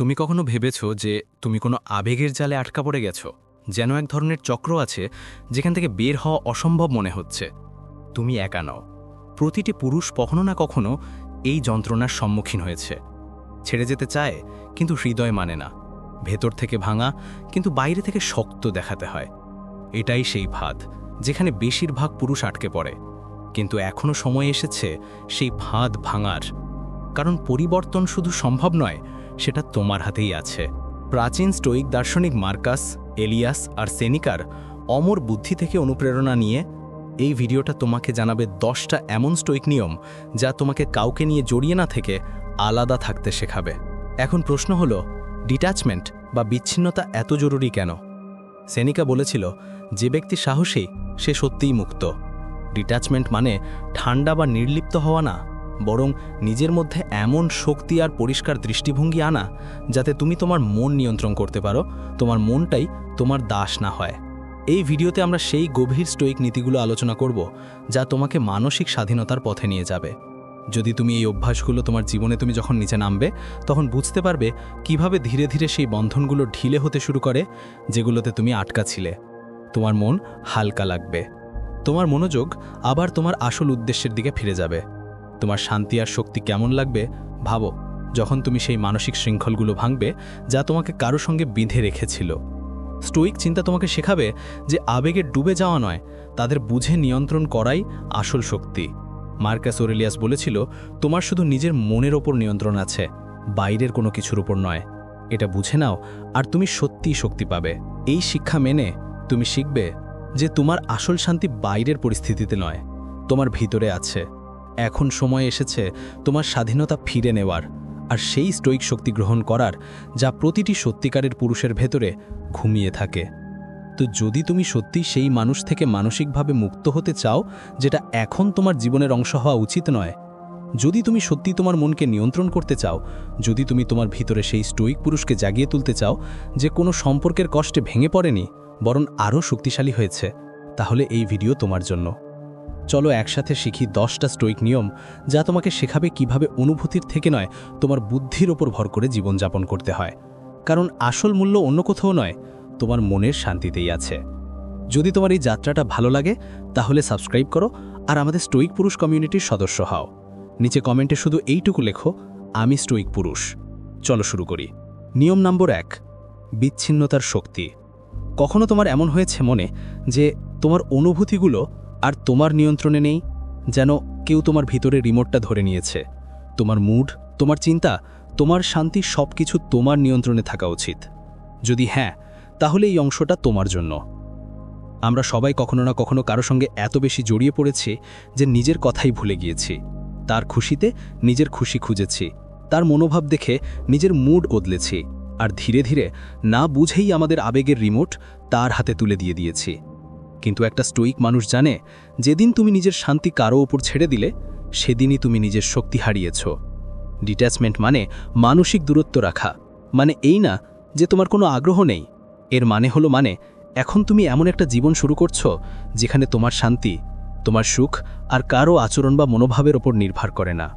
তুমি কখনো ভেবেছো যে তুমি কোনো আবেগের জালে আটকা পড়ে গেছো? যেন এক ধরনের চক্র আছে যেখান থেকে বের হওয়া অসম্ভব মনে হচ্ছে। তুমি একা নও। প্রতিটি পুরুষ কখনো না কখনো এই যন্ত্রণার সম্মুখীন হয়েছে। ছেড়ে যেতে চায় কিন্তু হৃদয় মানে না, ভেতর থেকে ভাঙা কিন্তু বাইরে থেকে শক্ত দেখাতে হয়। এটাই সেই ফাঁদ যেখানে বেশিরভাগ পুরুষ আটকে পড়ে। কিন্তু এখনও সময় এসেছে সেই ফাঁদ ভাঙার, কারণ পরিবর্তন শুধু সম্ভব নয়, সেটা তোমার হাতেই আছে। প্রাচীন স্টোইক দার্শনিক মার্কাস, এলিয়াস আর সেনিকার অমর বুদ্ধি থেকে অনুপ্রেরণা নিয়ে এই ভিডিওটা তোমাকে জানাবে 10টা এমন স্টোইক নিয়ম যা তোমাকে কাউকে নিয়ে জড়িয়ে না থেকে আলাদা থাকতে শেখাবে। এখন প্রশ্ন হলো, ডিট্যাচমেন্ট বা বিচ্ছিন্নতা এত জরুরি কেন? সেনিকা বলেছিল, যে ব্যক্তি সাহসী সে সত্যিই মুক্ত। ডিট্যাচমেন্ট মানে ঠান্ডা বা নির্লিপ্ত হওয়া না, বরং নিজের মধ্যে এমন শক্তি আর পরিষ্কার দৃষ্টিভঙ্গি আনা যাতে তুমি তোমার মন নিয়ন্ত্রণ করতে পারো, তোমার মনটাই তোমার দাস না হয়। এই ভিডিওতে আমরা সেই গভীর স্টোইক নীতিগুলো আলোচনা করব যা তোমাকে মানসিক স্বাধীনতার পথে নিয়ে যাবে। যদি তুমি এই অভ্যাসগুলো তোমার জীবনে তুমি যখন নিচে নামবে, তখন বুঝতে পারবে কিভাবে ধীরে ধীরে সেই বন্ধনগুলো ঢিলে হতে শুরু করে যেগুলোতে তুমি আটকা ছিলে। তোমার মন হালকা লাগবে, তোমার মনোযোগ আবার তোমার আসল উদ্দেশ্যের দিকে ফিরে যাবে। তোমার শান্তি আর শক্তি কেমন লাগবে ভাবো যখন তুমি সেই মানসিক শৃঙ্খলগুলো ভাঙবে যা তোমাকে কারো সঙ্গে বেঁধে রেখেছিল। স্টোইক চিন্তা তোমাকে শেখাবে যে আবেগে ডুবে যাওয়া নয়, তাদের বুঝে নিয়ন্ত্রণ করাই আসল শক্তি। মার্কাস অরেলিয়াস বলেছিল, তোমার শুধু নিজের মনের ওপর নিয়ন্ত্রণ আছে, বাইরের কোনো কিছুর উপর নয়। এটা বুঝে নাও আর তুমি সত্যিই শক্তি পাবে। এই শিক্ষা মেনে তুমি শিখবে যে তোমার আসল শান্তি বাইরের পরিস্থিতিতে নয়, তোমার ভিতরে আছে। এখন সময় এসেছে তোমার স্বাধীনতা ফিরে নেওয়ার আর সেই স্টোইক শক্তি গ্রহণ করার যা প্রতিটি সত্যিকারের পুরুষের ভেতরে ঘুমিয়ে থাকে। তো যদি তুমি সত্যি সেই মানুষ থেকে মানসিকভাবে মুক্ত হতে চাও যেটা এখন তোমার জীবনের অংশ হওয়া উচিত নয়, যদি তুমি সত্যি তোমার মনকে নিয়ন্ত্রণ করতে চাও, যদি তুমি তোমার ভিতরে সেই স্টোইক পুরুষকে জাগিয়ে তুলতে চাও যে কোনো সম্পর্কের কষ্টে ভেঙে পড়েনি, বরং আরও শক্তিশালী হয়েছে, তাহলে এই ভিডিও তোমার জন্য। চলো একসাথে শিখি 10টা স্টোইক নিয়ম যা তোমাকে শেখাবে কিভাবে অনুভূতির থেকে নয়, তোমার বুদ্ধির ওপর ভর করে জীবনযাপন করতে হয়। কারণ আসল মূল্য অন্য কোথাও নয়, তোমার মনের শান্তিতেই আছে। যদি তোমার এই যাত্রাটা ভালো লাগে তাহলে সাবস্ক্রাইব করো আর আমাদের স্টোইক পুরুষ কমিউনিটির সদস্য হও। নিচে কমেন্টে শুধু এইটুকু লেখো, আমি স্টোইক পুরুষ। চলো শুরু করি। নিয়ম নম্বর 1, বিচ্ছিন্নতার শক্তি। কখনো তোমার এমন হয়েছে মনে যে তোমার অনুভূতিগুলো আর তোমার নিয়ন্ত্রণে নেই, যেন কেউ তোমার ভিতরে রিমোটটা ধরে নিয়েছে? তোমার মুড, তোমার চিন্তা, তোমার শান্তি সবকিছু তোমার নিয়ন্ত্রণে থাকা উচিত। যদি হ্যাঁ, তাহলে এই অংশটা তোমার জন্য। আমরা সবাই কখনো না কখনো কারো সঙ্গে এত বেশি জড়িয়ে পড়েছি যে নিজের কথাই ভুলে গিয়েছি। তার খুশিতে নিজের খুশি খুঁজেছি, তার মনোভাব দেখে নিজের মুড বদলেছি, আর ধীরে ধীরে না বুঝেই আমাদের আবেগের রিমোট তার হাতে তুলে দিয়েছি। কিন্তু একটা স্টোইক মানুষ জানে, যেদিন তুমি নিজের শান্তি কারো ওপর ছেড়ে দিলে, সেদিনই তুমি নিজের শক্তি হারিয়েছ। ডিট্যাচমেন্ট মানে মানসিক দূরত্ব রাখা, মানে এই না যে তোমার কোনো আগ্রহ নেই। এর মানে হলো এখন তুমি এমন একটা জীবন শুরু করছো যেখানে তোমার শান্তি, তোমার সুখ আর কারো আচরণ বা মনোভাবের ওপর নির্ভর করে না।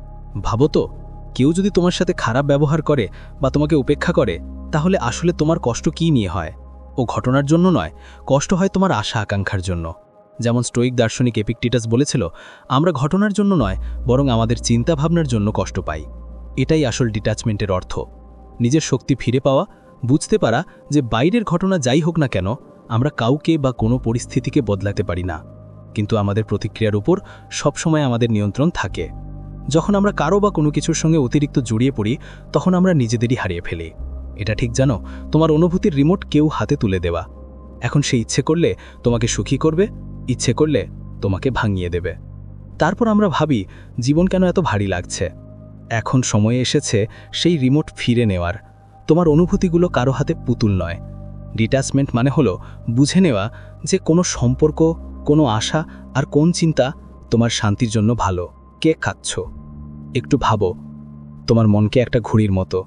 ভাবো তো, কেউ যদি তোমার সাথে খারাপ ব্যবহার করে বা তোমাকে উপেক্ষা করে, তাহলে আসলে তোমার কষ্ট কী নিয়ে হয়? ও ঘটনার জন্য নয়, কষ্ট হয় তোমার আশা আকাঙ্ক্ষার জন্য। যেমন স্টোইক দার্শনিক এপিকটেটাস বলেছিল, আমরা ঘটনার জন্য নয়, বরং আমাদের চিন্তাভাবনার জন্য কষ্ট পাই। এটাই আসল ডিট্যাচমেন্টের অর্থ। নিজের শক্তি ফিরে পাওয়া, বুঝতে পারা যে বাইরের ঘটনা যাই হোক না কেন, আমরা কাউকে বা কোনো পরিস্থিতিকে বদলাতে পারি না, কিন্তু আমাদের প্রতিক্রিয়ার উপর সবসময় আমাদের নিয়ন্ত্রণ থাকে। যখন আমরা কারো বা কোনো কিছুর সঙ্গে অতিরিক্ত জড়িয়ে পড়ি, তখন আমরা নিজেদেরই হারিয়ে ফেলি। এটা ঠিক জানো, তোমার অনুভূতির রিমোট কেউ হাতে তুলে দেওয়া। এখন সে ইচ্ছে করলে তোমাকে সুখী করবে, ইচ্ছে করলে তোমাকে ভাঙিয়ে দেবে। তারপর আমরা ভাবি, জীবন কেন এত ভারী লাগছে? এখন সময় এসেছে সেই রিমোট ফিরে নেওয়ার। তোমার অনুভূতিগুলো কারো হাতে পুতুল নয়। ডিট্যাচমেন্ট মানে হলো বুঝে নেওয়া যে কোনো সম্পর্ক, কোনো আশা আর কোন চিন্তা তোমার শান্তির জন্য ভালো। কে খাচ্ছ? একটু ভাবো, তোমার মনকে একটা ঘুড়ির মতো।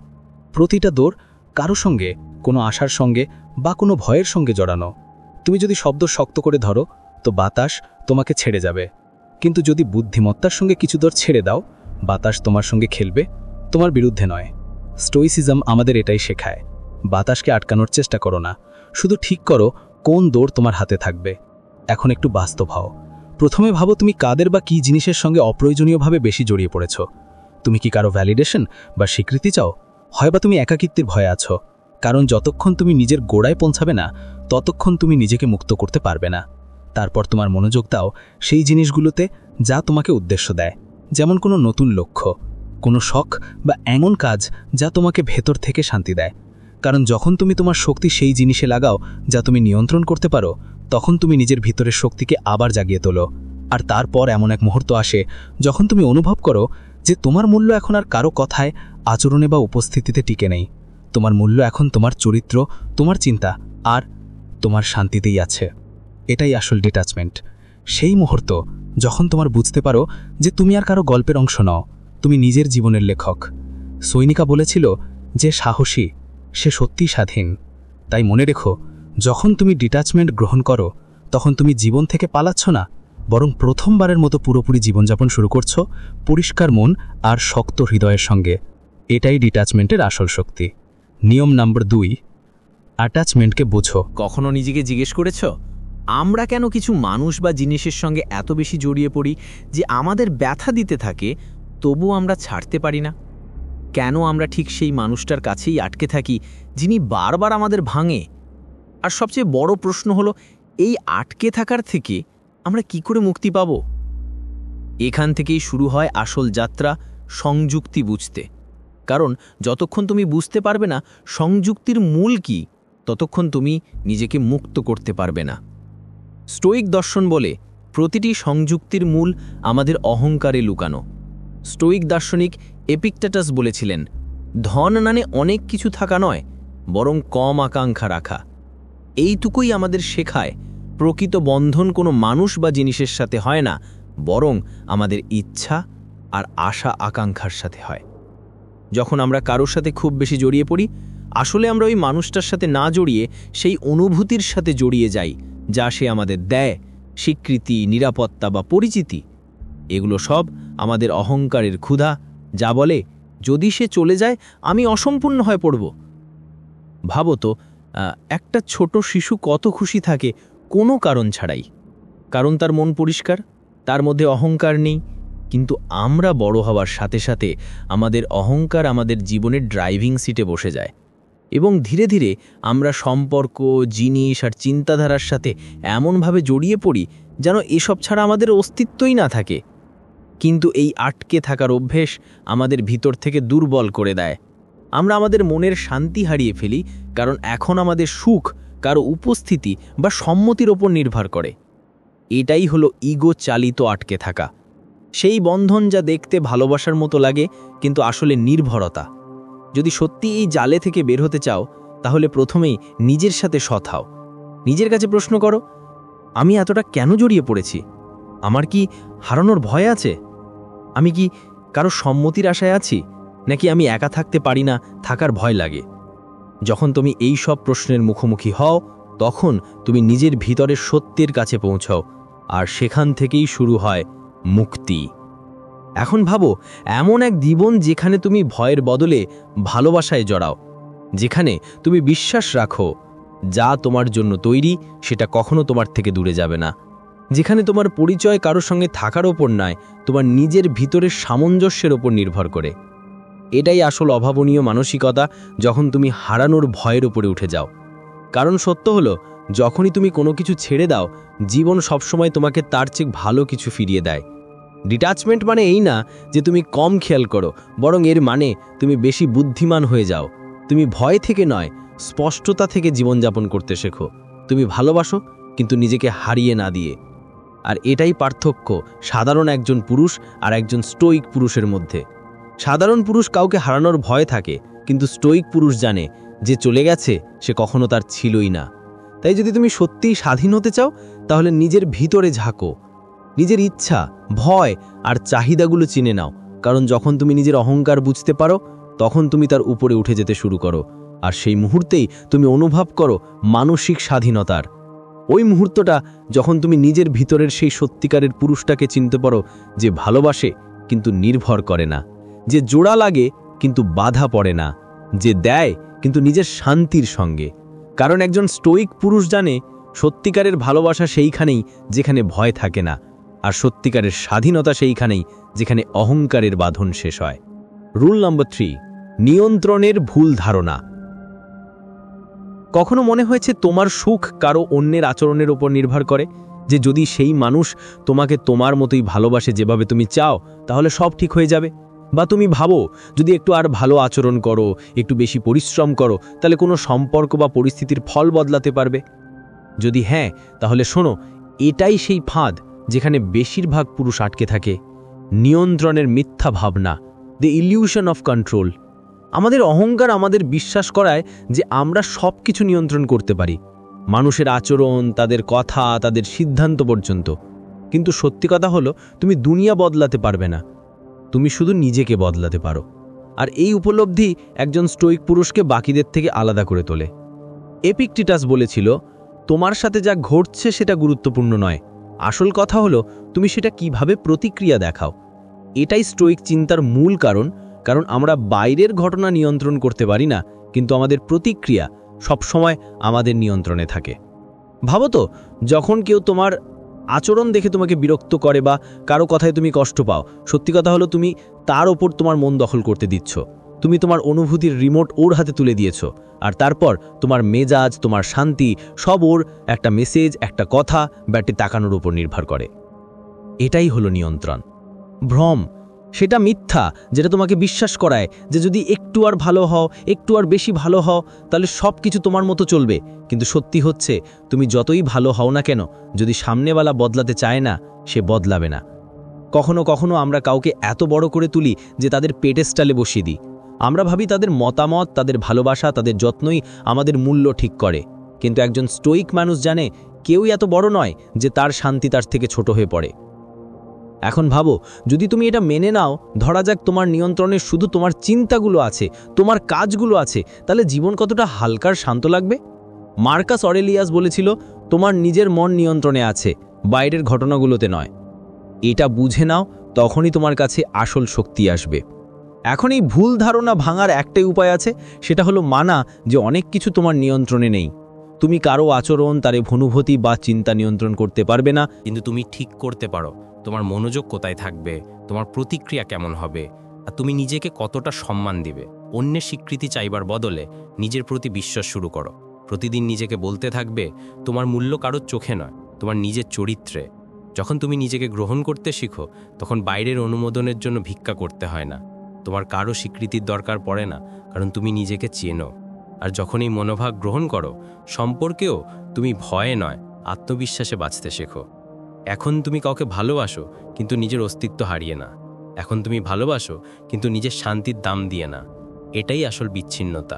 প্রতিটা দৌড় কারো সঙ্গে, কোনো আশার সঙ্গে বা কোনো ভয়ের সঙ্গে জড়ানো। তুমি যদি শব্দ শক্ত করে ধরো তো বাতাস তোমাকে ছেড়ে যাবে, কিন্তু যদি বুদ্ধিমত্তার সঙ্গে কিছু দর ছেড়ে দাও, বাতাস তোমার সঙ্গে খেলবে, তোমার বিরুদ্ধে নয়। স্টোইসিজম আমাদের এটাই শেখায়। বাতাসকে আটকানোর চেষ্টা করো না, শুধু ঠিক করো কোন দৌড় তোমার হাতে থাকবে। এখন একটু বাস্তব হও। প্রথমে ভাবো তুমি কাদের বা কী জিনিসের সঙ্গে অপ্রয়োজনীয়ভাবে বেশি জড়িয়ে পড়েছ। তুমি কি কারো ভ্যালিডেশন বা স্বীকৃতি চাও, হয় বা তুমি একাকিত্বের ভয়ে আছো? কারণ যতক্ষণ তুমি নিজের গোড়ায় পৌঁছাবে না, ততক্ষণ তুমি নিজেকে মুক্ত করতে পারবে না। তারপর তোমার মনোযোগ দাও সেই জিনিসগুলোতে যা তোমাকে উদ্দেশ্য দেয়, যেমন কোনো নতুন লক্ষ্য, কোনো শখ বা এমন কাজ যা তোমাকে ভেতর থেকে শান্তি দেয়। কারণ যখন তুমি তোমার শক্তি সেই জিনিসে লাগাও যা তুমি নিয়ন্ত্রণ করতে পারো, তখন তুমি নিজের ভিতরের শক্তিকে আবার জাগিয়ে তোলো। আর তারপর এমন এক মুহূর্ত আসে যখন তুমি অনুভব করো যে তোমার মূল্য এখন আর কারো কথায়, আচরণে বা উপস্থিতিতে টিকে নেই। তোমার মূল্য এখন তোমার চরিত্র, তোমার চিন্তা আর তোমার শান্তিতেই আছে। এটাই আসল ডিটাচমেন্ট। সেই মুহূর্ত যখন তোমার বুঝতে পারো যে তুমি আর কারো গল্পের অংশ নও, তুমি নিজের জীবনের লেখক। সৈনিকা বলেছিল যে সাহসী সে সত্যিই স্বাধীন। তাই মনে রেখো, যখন তুমি ডিটাচমেন্ট গ্রহণ করো, তখন তুমি জীবন থেকে পালাচ্ছ না, বরং প্রথমবারের মতো পুরোপুরি জীবনযাপন শুরু করছো পরিষ্কার মন আর শক্ত হৃদয়ের সঙ্গে। এটাই ডিটাচমেন্টের আসল শক্তি। নিয়ম নাম্বার 2, অ্যাটাচমেন্টকে বোঝো। কখনো নিজেকে জিজ্ঞেস করেছ আমরা কেন কিছু মানুষ বা জিনিসের সঙ্গে এত বেশি জড়িয়ে পড়ি যে আমাদের ব্যথা দিতে থাকে, তবুও আমরা ছাড়তে পারি না? কেন আমরা ঠিক সেই মানুষটার কাছেই আটকে থাকি যিনি বারবার আমাদের ভাঙে? আর সবচেয়ে বড় প্রশ্ন হলো, এই আটকে থাকার থেকে আমরা কি করে মুক্তি পাব? এখান থেকেই শুরু হয় আসল যাত্রা, সংযুক্তি বুঝতে। কারণ যতক্ষণ তুমি বুঝতে পারবে না সংযুক্তির মূল কি, ততক্ষণ তুমি নিজেকে মুক্ত করতে পারবে না। স্টোইক দর্শন বলে প্রতিটি সংযুক্তির মূল আমাদের অহংকারে লুকানো। স্টোইক দার্শনিক এপিকটেটাস বলেছিলেন, ধন মানে অনেক কিছু থাকা নয়, বরং কম আকাঙ্ক্ষা রাখা। এইটুকুই আমাদের শেখায় প্রকৃত বন্ধন কোনো মানুষ বা জিনিসের সাথে হয় না, বরং আমাদের ইচ্ছা আর আশা আকাঙ্ক্ষার সাথে হয়। যখন আমরা কারোর সাথে খুব বেশি জড়িয়ে পড়ি, আসলে আমরা ওই মানুষটার সাথে না জড়িয়ে সেই অনুভূতির সাথে জড়িয়ে যাই যা সে আমাদের দেয়, স্বীকৃতি, নিরাপত্তা বা পরিচিতি। এগুলো সব আমাদের অহংকারের ক্ষুধা, যা বলে যদি সে চলে যায় আমি অসম্পূর্ণ হয়ে পড়ব। ভাবো তো, একটা ছোট শিশু কত খুশি থাকে কোনো কারণ ছাড়াই, কারণ তার মন পরিষ্কার, তার মধ্যে অহংকার নেই। কিন্তু আমরা বড় হওয়ার সাথে সাথে আমাদের অহংকার আমাদের জীবনের ড্রাইভিং সিটে বসে যায়, এবং ধীরে ধীরে আমরা সম্পর্ক, জিনিস আর চিন্তাধারার সাথে এমনভাবে জড়িয়ে পড়ি যেন এসব ছাড়া আমাদের অস্তিত্বই না থাকে। কিন্তু এই আটকে থাকার অভ্যেস আমাদের ভিতর থেকে দুর্বল করে দেয়। আমরা আমাদের মনের শান্তি হারিয়ে ফেলি, কারণ এখন আমাদের সুখ কারো উপস্থিতি বা সম্মতির ওপর নির্ভর করে। এটাই হলো ইগো চালিত আটকে থাকা, সেই বন্ধন যা দেখতে ভালোবাসার মতো লাগে কিন্তু আসলে নির্ভরতা। যদি সত্যি এই জালে থেকে বের হতে চাও, তাহলে প্রথমেই নিজের সাথে সৎ হও। নিজের কাছে প্রশ্ন করো, আমি এতটা কেন জড়িয়ে পড়েছি? আমার কি হারানোর ভয় আছে? আমি কি কারো সম্মতির আশায় আছি, নাকি আমি একা থাকতে পারি না, থাকার ভয় লাগে? যখন তুমি এই সব প্রশ্নের মুখোমুখি হও, তখন তুমি নিজের ভিতরের সত্যের কাছে পৌঁছাও, আর সেখান থেকেই শুরু হয় মুক্তি। এখন ভাবো, এমন এক জীবন যেখানে তুমি ভয়ের বদলে ভালোবাসায় জড়াও, যেখানে তুমি বিশ্বাস রাখো যা তোমার জন্য তৈরি সেটা কখনো তোমার থেকে দূরে যাবে না, যেখানে তোমার পরিচয় কারোর সঙ্গে থাকার ওপর নয়, তোমার নিজের ভিতরের সামঞ্জস্যের ওপর নির্ভর করে। এটাই আসল অভাবনীয় মানসিকতা, যখন তুমি হারানোর ভয়ের উপরে উঠে যাও। কারণ সত্য হলো, যখনই তুমি কোনো কিছু ছেড়ে দাও, জীবন সবসময় তোমাকে তার চেয়ে ভালো কিছু ফিরিয়ে দেয়। ডিটাচমেন্ট মানে এই না যে তুমি কম খেয়াল করো, বরং এর মানে তুমি বেশি বুদ্ধিমান হয়ে যাও। তুমি ভয় থেকে নয়, স্পষ্টতা থেকে জীবনযাপন করতে শেখো। তুমি ভালোবাসো, কিন্তু নিজেকে হারিয়ে না দিয়ে। আর এটাই পার্থক্য সাধারণ একজন পুরুষ আর একজন স্টোইক পুরুষের মধ্যে। সাধারণ পুরুষ কাউকে হারানোর ভয় থাকে, কিন্তু স্টোইক পুরুষ জানে যে চলে গেছে সে কখনো তার ছিলই না। তাই যদি তুমি সত্যিই স্বাধীন হতে চাও, তাহলে নিজের ভিতরে ঝাঁকো, নিজের ইচ্ছা, ভয় আর চাহিদাগুলো চিনে নাও। কারণ যখন তুমি নিজের অহংকার বুঝতে পারো, তখন তুমি তার উপরে উঠে যেতে শুরু করো, আর সেই মুহূর্তেই তুমি অনুভব করো মানসিক স্বাধীনতার। ওই মুহূর্তটা যখন তুমি নিজের ভিতরের সেই সত্যিকারের পুরুষটাকে চিনতে পারো, যে ভালোবাসে কিন্তু নির্ভর করে না, যে জোড়া লাগে কিন্তু বাধা পড়ে না, যে দেয় কিন্তু নিজের শান্তির সঙ্গে। কারণ একজন স্টোইক পুরুষ জানে সত্যিকারের ভালোবাসা সেইখানেই যেখানে ভয় থাকে না, আর সত্যিকারের স্বাধীনতা সেইখানেই যেখানে অহংকারের বাঁধন শেষ হয়। রুল নম্বর 3, নিয়ন্ত্রণের ভুল ধারণা। কখনো মনে হয়েছে তোমার সুখ কারো অন্যের আচরণের উপর নির্ভর করে, যে যদি সেই মানুষ তোমাকে তোমার মতোই ভালোবাসে যেভাবে তুমি চাও, তাহলে সব ঠিক হয়ে যাবে? বা তুমি ভাবো যদি একটু আর ভালো আচরণ করো, একটু বেশি পরিশ্রম করো, তাহলে কোনো সম্পর্ক বা পরিস্থিতির ফল বদলাতে পারবে? যদি হ্যাঁ, তাহলে শোনো, এটাই সেই ফাঁদ যেখানে বেশিরভাগ পুরুষ আটকে থাকে। নিয়ন্ত্রণের মিথ্যা ভাবনা, দ্য ইলিউশন অফ কন্ট্রোল। আমাদের অহংকার আমাদের বিশ্বাস করায় যে আমরা সব কিছু নিয়ন্ত্রণ করতে পারি, মানুষের আচরণ, তাদের কথা, তাদের সিদ্ধান্ত পর্যন্ত। কিন্তু সত্যি কথা হলো, তুমি দুনিয়া বদলাতে পারবে না, তুমি শুধু নিজেকে বদলাতে পারো। আর এই উপলব্ধি একজন স্টোইক পুরুষকে বাকিদের থেকে আলাদা করে তোলে। এপিকটিটাস বলেছিল, তোমার সাথে যা ঘটছে সেটা গুরুত্বপূর্ণ নয়, আসল কথা হলো তুমি সেটা কিভাবে প্রতিক্রিয়া দেখাও। এটাই স্টোইক চিন্তার মূল কারণ, কারণ আমরা বাইরের ঘটনা নিয়ন্ত্রণ করতে পারি না, কিন্তু আমাদের প্রতিক্রিয়া সবসময় আমাদের নিয়ন্ত্রণে থাকে। ভাবো তো, যখন কেউ তোমার আচরণ দেখে তোমাকে বিরক্ত করে বা কারো কথায় তুমি কষ্ট পাও, সত্যি কথা হলো তুমি তার ওপর তোমার মন দখল করতে দিচ্ছ। তুমি তোমার অনুভূতির রিমোট ওর হাতে তুলে দিয়েছ, আর তারপর তোমার মেজাজ, তোমার শান্তি সব ওর একটা মেসেজ, একটা কথা ব্যাটে তাকানোর উপর নির্ভর করে। এটাই হলো নিয়ন্ত্রণ। ভ্রম, সেটা মিথ্যা যেটা তোমাকে বিশ্বাস করায় যে যদি একটু আর ভালো হও, একটু আর বেশি ভালো হও, তাহলে সব কিছু তোমার মতো চলবে। কিন্তু সত্যি হচ্ছে, তুমি যতই ভালো হও না কেন, যদি সামনেওয়ালা বদলাতে চায় না, সে বদলাবে না। কখনো কখনো আমরা কাউকে এত বড় করে তুলি যে তাদের পেডেস্টালে বসিয়ে দিই। আমরা ভাবি তাদের মতামত, তাদের ভালোবাসা, তাদের যত্নই আমাদের মূল্য ঠিক করে। কিন্তু একজন স্টোইক মানুষ জানে কেউই এত বড় নয় যে তার শান্তি তার থেকে ছোট হয়ে পড়ে। এখন ভাবো, যদি তুমি এটা মেনে নাও, ধরা যাক তোমার নিয়ন্ত্রণে শুধু তোমার চিন্তাগুলো আছে, তোমার কাজগুলো আছে, তাহলে জীবন কতটা হালকার শান্ত লাগবে। মার্কাস অরেলিয়াস বলেছিল, তোমার নিজের মন নিয়ন্ত্রণে আছে, বাইরের ঘটনাগুলোতে নয়। এটা বুঝে নাও, তখনই তোমার কাছে আসল শক্তি আসবে। এখন এই ভুল ধারণা ভাঙার একটাই উপায় আছে, সেটা হলো মানা যে অনেক কিছু তোমার নিয়ন্ত্রণে নেই। তুমি কারো আচরণ, তার অনুভূতি বা চিন্তা নিয়ন্ত্রণ করতে পারবে না, কিন্তু তুমি ঠিক করতে পারো তোমার মনোযোগ কোথায় থাকবে, তোমার প্রতিক্রিয়া কেমন হবে, আর তুমি নিজেকে কতটা সম্মান দিবে। অন্যের স্বীকৃতি চাইবার বদলে নিজের প্রতি বিশ্বাস শুরু করো। প্রতিদিন নিজেকে বলতে থাকবে, তোমার মূল্য কারোর চোখে নয়, তোমার নিজের চরিত্রে। যখন তুমি নিজেকে গ্রহণ করতে শিখো, তখন বাইরের অনুমোদনের জন্য ভিক্ষা করতে হয় না। তোমার কারো স্বীকৃতির দরকার পড়ে না, কারণ তুমি নিজেকে চেনো। আর যখন এই মনোভাব গ্রহণ করো, সম্পর্কেও তুমি ভয়ে নয়, আত্মবিশ্বাসে বাঁচতে শেখো। এখন তুমি কাউকে ভালোবাসো, কিন্তু নিজের অস্তিত্ব হারিয়ে না। এখন তুমি ভালোবাসো, কিন্তু নিজের শান্তির দাম দিয়ে না। এটাই আসল বিচ্ছিন্নতা।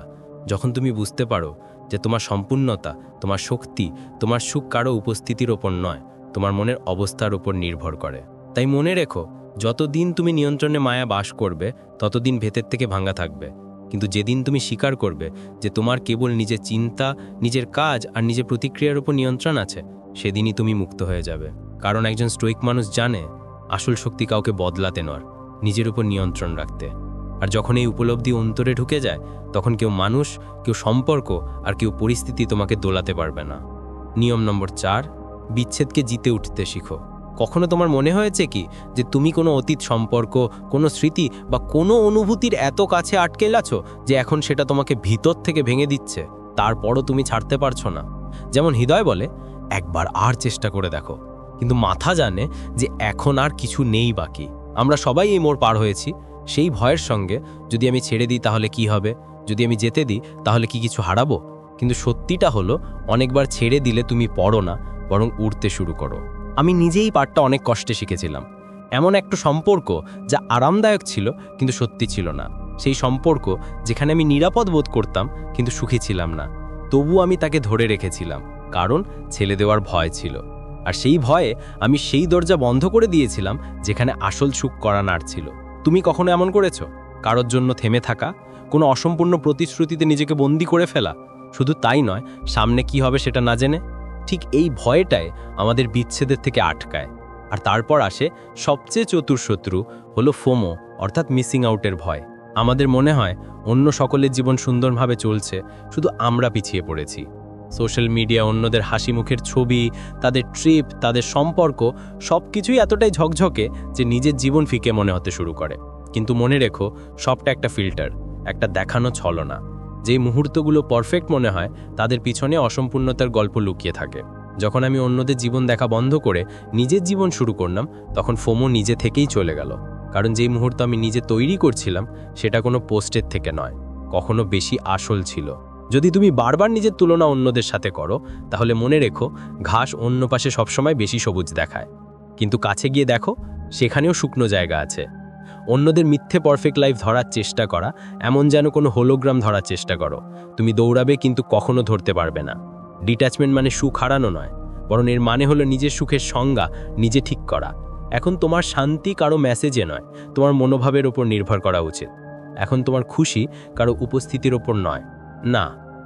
যখন তুমি বুঝতে পারো যে তোমার সম্পূর্ণতা, তোমার শক্তি, তোমার সুখ কারো উপস্থিতির ওপর নয়, তোমার মনের অবস্থার উপর নির্ভর করে। তাই মনে রেখো, যতদিন তুমি নিয়ন্ত্রণে মায়া বাস করবে, ততদিন ভেতর থেকে ভাঙা থাকবে। কিন্তু যেদিন তুমি স্বীকার করবে যে তোমার কেবল নিজের চিন্তা, নিজের কাজ আর নিজের প্রতিক্রিয়ার উপর নিয়ন্ত্রণ আছে, সেদিনই তুমি মুক্ত হয়ে যাবে। কারণ একজন স্টোইক মানুষ জানে, আসল শক্তি কাউকে বদলাতে নয়, নিজের উপর নিয়ন্ত্রণ রাখতে। আর যখন এই উপলব্ধি অন্তরে ঢুকে যায়, তখন কেউ মানুষ, কেউ সম্পর্ক আর কেউ পরিস্থিতি তোমাকে দোলাতে পারবে না। নিয়ম নম্বর 4, বিচ্ছেদকে জিতে উঠতে শিখো। কখনো তোমার মনে হয়েছে কি যে তুমি কোনো অতীত সম্পর্ক, কোনো স্মৃতি বা কোনো অনুভূতির এত কাছে আটকে আছো যে এখন সেটা তোমাকে ভিতর থেকে ভেঙে দিচ্ছে, তারপরও তুমি ছাড়তে পারছো না? যেমন হৃদয় বলে, একবার আর চেষ্টা করে দেখো, কিন্তু মাথা জানে যে এখন আর কিছু নেই বাকি। আমরা সবাই এই মোড় পার হয়েছি, সেই ভয়ের সঙ্গে, যদি আমি ছেড়ে দিই তাহলে কি হবে, যদি আমি যেতে দিই তাহলে কি কিছু হারাবো? কিন্তু সত্যিটা হলো, অনেকবার ছেড়ে দিলে তুমি পড়ো না, বরং উড়তে শুরু করো। আমি নিজেই পাঠটা অনেক কষ্টে শিখেছিলাম। এমন একটা সম্পর্ক যা আরামদায়ক ছিল কিন্তু সত্যি ছিল না। সেই সম্পর্ক যেখানে আমি নিরাপদ বোধ করতাম কিন্তু সুখী ছিলাম না। তবু আমি তাকে ধরে রেখেছিলাম, কারণ ছেড়ে দেওয়ার ভয় ছিল। আর সেই ভয়ে আমি সেই দরজা বন্ধ করে দিয়েছিলাম যেখানে আসল সুখ করা নাড়ছিল। তুমি কখনো এমন করেছো? কারোর জন্য থেমে থাকা, কোনো অসম্পূর্ণ প্রতিশ্রুতিতে নিজেকে বন্দী করে ফেলা, শুধু তাই নয়, সামনে কি হবে সেটা না জেনে? ঠিক এই ভয়টাই আমাদের বিচ্ছেদের থেকে আটকায়। আর তারপর আসে সবচেয়ে চতুর শত্রু, হলো ফোমো, অর্থাৎ মিসিং আউটের ভয়। আমাদের মনে হয় অন্য সকলের জীবন সুন্দরভাবে চলছে, শুধু আমরা পিছিয়ে পড়েছি। সোশ্যাল মিডিয়া অন্যদের হাসি মুখের ছবি, তাদের ট্রিপ, তাদের সম্পর্ক সবকিছুই এতটাই ঝকঝকে যে নিজের জীবন ফিকে মনে হতে শুরু করে। কিন্তু মনে রেখো, সবটা একটা ফিল্টার, একটা দেখানো ছলনা। যেই মুহূর্তগুলো পারফেক্ট মনে হয় তাদের পিছনে অসম্পূর্ণতার গল্প লুকিয়ে থাকে। যখন আমি অন্যদের জীবন দেখা বন্ধ করে নিজের জীবন শুরু করলাম, তখন ফোমো নিজে থেকেই চলে গেল। কারণ যেই মুহূর্ত আমি নিজে তৈরি করছিলাম সেটা কোনো পোস্টের থেকে নয়, কখনো বেশি আসল ছিল। যদি তুমি বারবার নিজের তুলনা অন্যদের সাথে করো, তাহলে মনে রেখো, ঘাস অন্য পাশে সবসময় বেশি সবুজ দেখায়, কিন্তু কাছে গিয়ে দেখো সেখানেও শুকনো জায়গা আছে। অন্যদের মিথ্যে পারফেক্ট লাইফ ধরার চেষ্টা করা এমন যেন কোনো হোলোগ্রাম ধরার চেষ্টা করো। তুমি দৌড়াবে কিন্তু কখনো ধরতে পারবে না। ডিট্যাচমেন্ট মানে সুখ হারানো নয়, বরং এর মানে হলো নিজের সুখের সংজ্ঞা নিজে ঠিক করা। এখন তোমার শান্তি কারো মেসেজে নয়, তোমার মনোভাবের ওপর নির্ভর করা উচিত। এখন তোমার খুশি কারো উপস্থিতির ওপর নয়, না,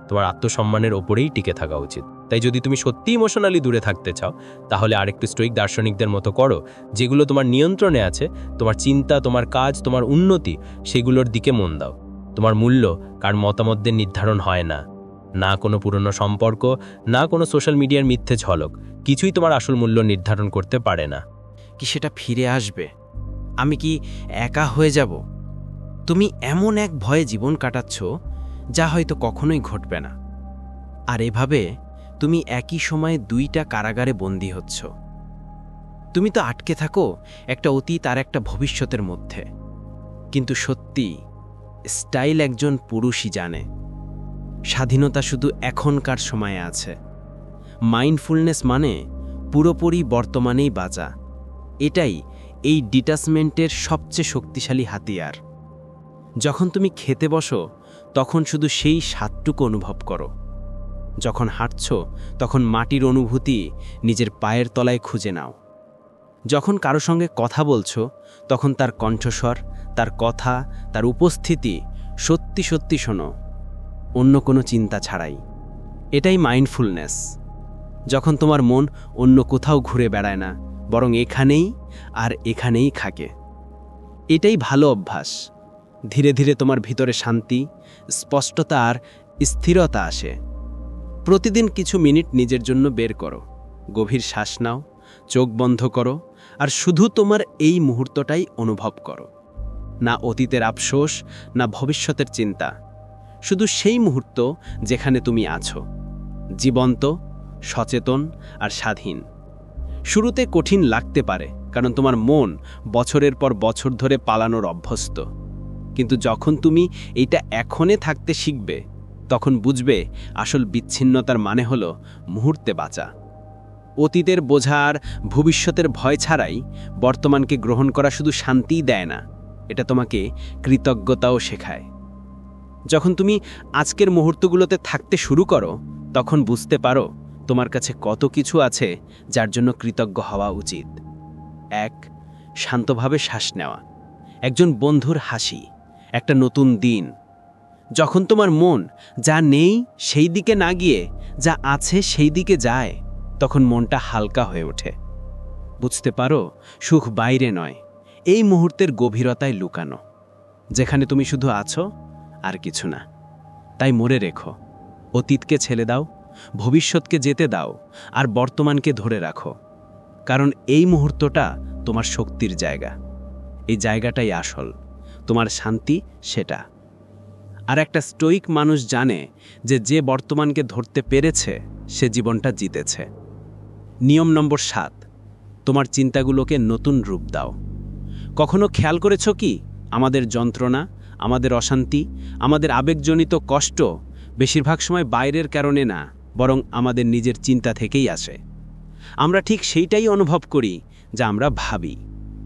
তোমার আত্মসম্মানের ওপরেই টিকে থাকা উচিত। তাই যদি তুমি সত্যি ইমোশনালি দূরে থাকতে চাও, তাহলে আরেকটু স্টোইক দার্শনিকদের মতো করো, যেগুলো তোমার নিয়ন্ত্রণে আছে। তোমার চিন্তা, তোমার কাজ, তোমার উন্নতি, সেগুলোর দিকে মন দাও। তোমার মূল্য কার মতামতদের নির্ধারণ হয় না, না কোনো পুরনো সম্পর্ক, না কোনো সোশ্যাল মিডিয়ার মিথ্যে ঝলক, কিছুই তোমার আসল মূল্য নির্ধারণ করতে পারে না। কি সেটা ফিরে আসবে? আমি কি একা হয়ে যাব? তুমি এমন এক ভয়ে জীবন কাটাচ্ছ যা হয়তো কখনোই ঘটবে না। আর এভাবে তুমি একই সময়ে দুইটা কারাগারে বন্দী হচ্ছ। তুমি তো আটকে থাকো একটা অতীত আর একটা ভবিষ্যতের মধ্যে। কিন্তু সত্যি স্টাইল একজন পুরুষই জানে, স্বাধীনতা শুধু এখনকার সময়ে আছে। মাইন্ডফুলনেস মানে পুরোপুরি বর্তমানেই বাঁচা। এটাই এই ডিটাচমেন্টের সবচেয়ে শক্তিশালী হাতিয়ার। যখন তুমি খেতে বসো, তখন শুধু সেই স্বাদটুকু অনুভব করো। যখন হাঁটছ, তখন মাটির অনুভূতি নিজের পায়ের তলায় খুঁজে নাও। যখন কারো সঙ্গে কথা বলছো, তখন তার কণ্ঠস্বর, তার কথা, তার উপস্থিতি সত্যি সত্যি শোনো, অন্য কোনো চিন্তা ছাড়াই। এটাই মাইন্ডফুলনেস। যখন তোমার মন অন্য কোথাও ঘুরে বেড়ায় না, বরং এখানেই আর এখানেই থাকে। এটাই ভালো অভ্যাস। ধীরে ধীরে তোমার ভিতরে শান্তি, স্পষ্টতা আর স্থিরতা আসে। প্রতিদিন কিছু মিনিট নিজের জন্য বের করো, গভীর শ্বাস নাও, চোখ বন্ধ করো, আর শুধু তোমার এই মুহূর্তটাই অনুভব করো। না অতীতের আফসোস, না ভবিষ্যতের চিন্তা, শুধু সেই মুহূর্ত যেখানে তুমি আছো, জীবন্ত, সচেতন আর স্বাধীন। শুরুতে কঠিন লাগতে পারে, কারণ তোমার মন বছরের পর বছর ধরে পালানোর অভ্যস্ত। কিন্তু যখন তুমি এইটা এখনে থাকতে শিখবে, তখন বুঝবে আসল বিচ্ছিন্নতার মানে হলো মুহূর্তে বাঁচা। অতীতের বোঝা আর ভবিষ্যতের ভয় ছাড়াই বর্তমানকে গ্রহণ করা শুধু শান্তিই দেয় না, এটা তোমাকে কৃতজ্ঞতাও শেখায়। যখন তুমি আজকের মুহূর্তগুলোতে থাকতে শুরু করো, তখন বুঝতে পারো তোমার কাছে কত কিছু আছে যার জন্য কৃতজ্ঞ হওয়া উচিত। 1. শান্তভাবে শ্বাস নেওয়া, একজন বন্ধুর হাসি, একটা নতুন দিন। যখন তোমার মন যা নেই সেই দিকে না গিয়ে যা আছে সেই দিকে যায়, তখন মনটা হালকা হয়ে ওঠে। বুঝতে পারো সুখ বাইরে নয়, এই মুহূর্তের গভীরতায় লুকানো, যেখানে তুমি শুধু আছো আর কিছু না। তাই মনে রেখো, অতীতকে ছেড়ে দাও, ভবিষ্যৎকে যেতে দাও, আর বর্তমানকে ধরে রাখো। কারণ এই মুহূর্তটা তোমার শক্তির জায়গা। এই জায়গাটাই আসল, তোমার শান্তি সেটা। আর একটা স্টোইক মানুষ জানে যে যে বর্তমানকে ধরতে পেরেছে সে জীবনটা জিতেছে। নিয়ম নম্বর 7, তোমার চিন্তাগুলোকে নতুন রূপ দাও। কখনো খেয়াল করেছ কি, আমাদের যন্ত্রণা, আমাদের অশান্তি, আমাদের আবেগজনিত কষ্ট বেশিরভাগ সময় বাইরের কারণে না, বরং আমাদের নিজের চিন্তা থেকেই আসে। আমরা ঠিক সেইটাই অনুভব করি যা আমরা ভাবি।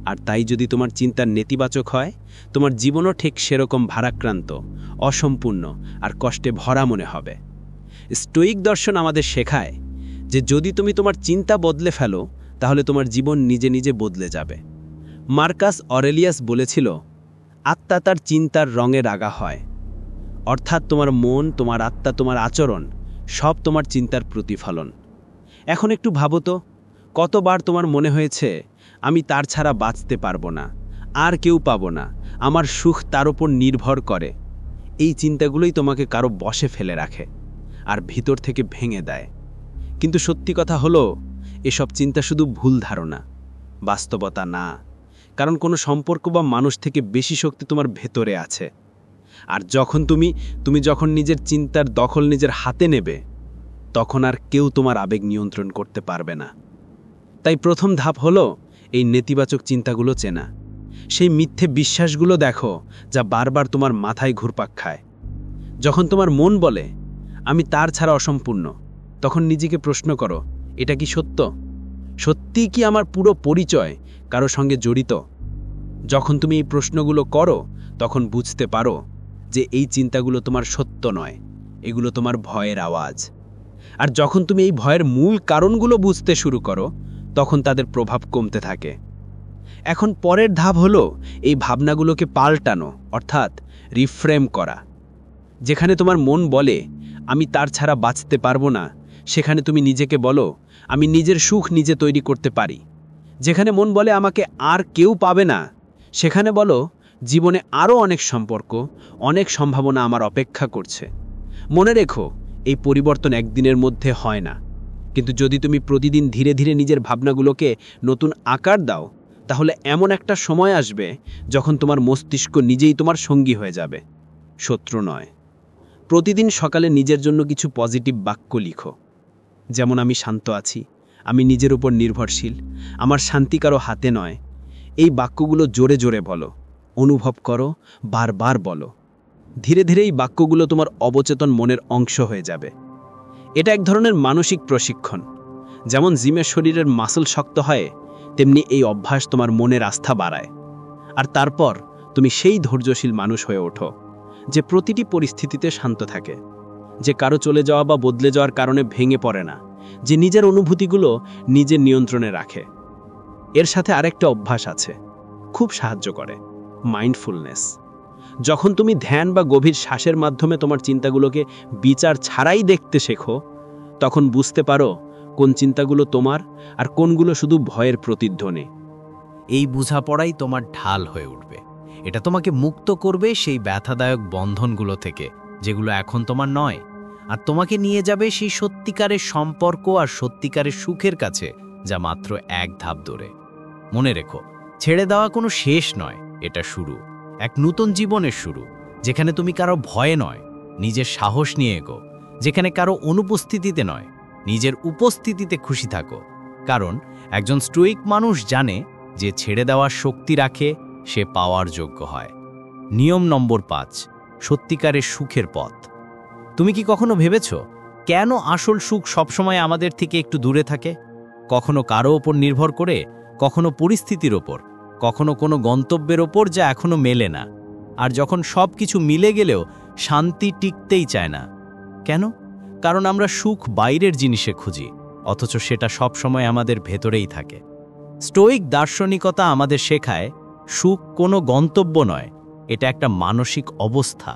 আর তাই যদি তোমার চিন্তার নেতিবাচক হয়, তোমার জীবনও ঠিক সেরকম ভারাক্রান্ত, অসম্পূর্ণ আর কষ্টে ভরা মনে হবে। স্টোইক দর্শন আমাদের শেখায় যে যদি তুমি তোমার চিন্তা বদলে ফেলো, তাহলে তোমার জীবন নিজে নিজে বদলে যাবে। মার্কাস অরেলিয়াস বলেছিল, আত্মা তার চিন্তার রঙে রাগা হয়। অর্থাৎ তোমার মন, তোমার আত্মা, তোমার আচরণ সব তোমার চিন্তার প্রতিফলন। এখন একটু ভাবো তো, কতবার তোমার মনে হয়েছে আমি তার ছাড়া বাঁচতে পারবো না, আর কেউ পাবো না, আমার সুখ তার উপর নির্ভর করে, এই চিন্তাগুলোই তোমাকে কারো বশে ফেলে রাখে আর ভিতর থেকে ভেঙে দেয়। কিন্তু সত্যি কথা হলো, এসব চিন্তা শুধু ভুল ধারণা, বাস্তবতা না। কারণ কোনো সম্পর্ক বা মানুষ থেকে বেশি শক্তি তোমার ভেতরে আছে। আর যখন তুমি যখন নিজের চিন্তার দখল নিজের হাতে নেবে, তখন আর কেউ তোমার আবেগ নিয়ন্ত্রণ করতে পারবে না। তাই প্রথম ধাপ হলো এই নেতিবাচক চিন্তাগুলো চেনা। সেই মিথ্যে বিশ্বাসগুলো দেখো যা বারবার তোমার মাথায় ঘুরপাক খায়। যখন তোমার মন বলে আমি তার ছাড়া অসম্পূর্ণ, তখন নিজেকে প্রশ্ন করো, এটা কি সত্য? সত্যিই কি আমার পুরো পরিচয় কারো সঙ্গে জড়িত? যখন তুমি এই প্রশ্নগুলো করো, তখন বুঝতে পারো যে এই চিন্তাগুলো তোমার সত্য নয়, এগুলো তোমার ভয়ের আওয়াজ। আর যখন তুমি এই ভয়ের মূল কারণগুলো বুঝতে শুরু করো, তখন তাদের প্রভাব কমতে থাকে। এখন পরের ধাপ হলো এই ভাবনাগুলোকে পাল্টানো, অর্থাৎ রিফ্রেম করা। যেখানে তোমার মন বলে আমি তার ছাড়া বাঁচতে পারবো না, সেখানে তুমি নিজেকে বলো আমি নিজের সুখ নিজে তৈরি করতে পারি। যেখানে মন বলে আমাকে আর কেউ পাবে না, সেখানে বলো জীবনে আরও অনেক সম্পর্ক, অনেক সম্ভাবনা আমার অপেক্ষা করছে। মনে রেখো, এই পরিবর্তন একদিনের মধ্যে হয় না, কিন্তু যদি তুমি প্রতিদিন ধীরে ধীরে নিজের ভাবনাগুলোকে নতুন আকার দাও, তাহলে এমন একটা সময় আসবে যখন তোমার মস্তিষ্ক নিজেই তোমার সঙ্গী হয়ে যাবে, শত্রু নয়। প্রতিদিন সকালে নিজের জন্য কিছু পজিটিভ বাক্য লিখো, যেমন আমি শান্ত আছি, আমি নিজের উপর নির্ভরশীল, আমার শান্তি কারো হাতে নয়। এই বাক্যগুলো জোরে জোরে বলো, অনুভব করো, বারবার বলো। ধীরে ধীরে এই বাক্যগুলো তোমার অবচেতন মনের অংশ হয়ে যাবে। এটা এক ধরনের মানসিক প্রশিক্ষণ। যেমন জিমের শরীরের মাসল শক্ত হয়, তেমনি এই অভ্যাস তোমার মনের আস্থা বাড়ায়। আর তারপর তুমি সেই ধৈর্যশীল মানুষ হয়ে ওঠো, যে প্রতিটি পরিস্থিতিতে শান্ত থাকে, যে কারো চলে যাওয়া বা বদলে যাওয়ার কারণে ভেঙে পড়ে না, যে নিজের অনুভূতিগুলো নিজের নিয়ন্ত্রণে রাখে। এর সাথে আরেকটা অভ্যাস আছে, খুব সাহায্য করে, মাইন্ডফুলনেস। যখন তুমি ধ্যান বা গভীর শ্বাসের মাধ্যমে তোমার চিন্তাগুলোকে বিচার ছাড়াই দেখতে শেখো, তখন বুঝতে পারো কোন চিন্তাগুলো তোমার আর কোনগুলো শুধু ভয়ের প্রতিধ্বনি। এই বোঝাপড়াই তোমার ঢাল হয়ে উঠবে। এটা তোমাকে মুক্ত করবে সেই ব্যথাদায়ক বন্ধনগুলো থেকে, যেগুলো এখন তোমার নয়, আর তোমাকে নিয়ে যাবে সেই সত্যিকারের সম্পর্ক আর সত্যিকারের সুখের কাছে, যা মাত্র এক ধাপ দূরে। মনে রেখো, ছেড়ে দেওয়া কোনো শেষ নয়, এটা শুরু, এক নতুন জীবনের শুরু, যেখানে তুমি কারো ভয়ে নয়, নিজের সাহস নিয়ে এগো, যেখানে কারো অনুপস্থিতিতে নয়, নিজের উপস্থিতিতে খুশি থাকো। কারণ একজন স্টোইক মানুষ জানে, যে ছেড়ে দেওয়ার শক্তি রাখে সে পাওয়ার যোগ্য হয়। নিয়ম নম্বর 5, সত্যিকারের সুখের পথ। তুমি কি কখনো ভেবেছ কেন আসল সুখ সবসময় আমাদের থেকে একটু দূরে থাকে? কখনো কারো ওপর নির্ভর করে, কখনো পরিস্থিতির ওপর, কখনো কোনো গন্তব্যের ওপর যা এখনো মেলে না। আর যখন সব কিছু মিলে গেলেও শান্তি টিকতেই চায় না। কেন? কারণ আমরা সুখ বাইরের জিনিসে খুঁজি, অথচ সেটা সবসময় আমাদের ভেতরেই থাকে। স্টোইক দার্শনিকতা আমাদের শেখায়, সুখ কোনো গন্তব্য নয়, এটা একটা মানসিক অবস্থা।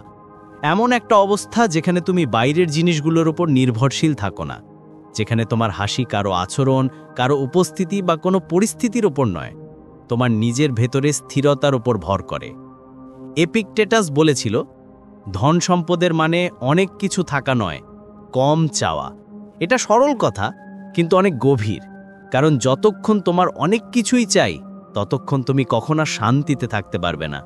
এমন একটা অবস্থা যেখানে তুমি বাইরের জিনিসগুলোর উপর নির্ভরশীল থাকো না, যেখানে তোমার হাসি কারো আচরণ, কারো উপস্থিতি বা কোনো পরিস্থিতির ওপর নয়, তোমার নিজের ভেতরে স্থিরতার ওপর ভর করে। এপিকটেটাস বলেছিল, ধন সম্পদের মানে অনেক কিছু থাকা নয়, কম চাওয়া। এটা সরল কথা, কিন্তু অনেক গভীর। কারণ যতক্ষণ তোমার অনেক কিছুই চাই, ততক্ষণ তুমি কখনো শান্তিতে থাকতে পারবে না।